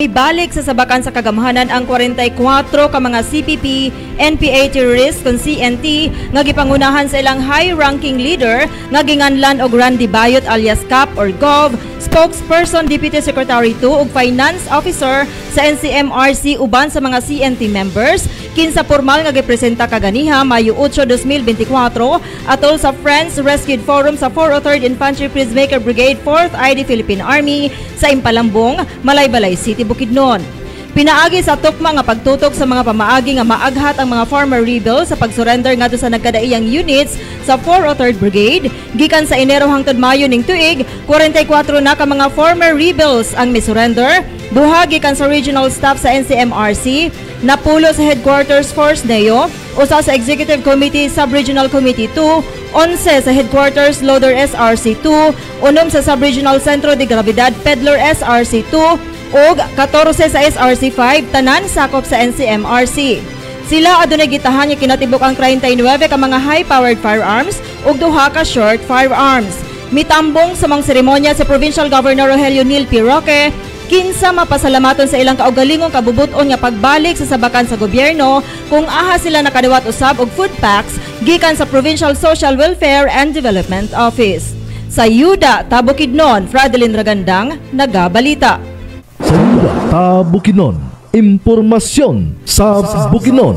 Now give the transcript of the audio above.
Ibalik sa sabakan sa kagamhanan ang 44 ka mga CPP, NPA terrorist kon CNT nga gipangunahan sa ilang high-ranking leader nga ginganlan og Randy Bayot alias Cap or Gov, spokesperson Deputy Secretary 2 ug Finance Officer sa NCMRC uban sa mga CNT members kinsa formal nga gipresenta kaganiha Mayo 8, 2024 atol sa Friends Rescued Forum sa 403rd Infantry Peacemaker Brigade 4th ID Philippine Army sa Impalambong, Malaybalay City, Bukidnon. Pinaagi sa tukma nga pagtutok sa mga pamaagi nga maaghat ang mga former rebels sa pagsurrender ngadto sa nagkadaiyang units sa 403rd Brigade gikan sa Enero hangtod Mayo ning tuig. 44 na ka mga former rebels ang misurrender, duha gikan sa regional staff sa NCMRC, napulo sa Headquarters Force Neo, usa sa Executive Committee Sub-Regional Committee 2, 11 sa Headquarters Loader SRC 2, 6 sa Sub-Regional Centro de Gravidad Pedler SRC 2, ug 14 sa SRC 5 tanan sakop sa NCMRC. Sila adunay gitahan nga kinatibuk ang 39 ka mga high-powered firearms ug duha ka short firearms. Mitambong sa mga seremonya sa Provincial Governor Rogelio Neil P. Roque, kinsa mapasalamaton sa ilang kaugalingong kabubuton nga pagbalik sa sabakan sa gobyerno kung aha sila nakadawat usab og food packs gikan sa Provincial Social Welfare and Development Office. Sa Yuda, Bukidnon, Fradelyn Ragandang, nagabalita. Sa Yuda, Bukidnon, impormasyon sa Bukidnon.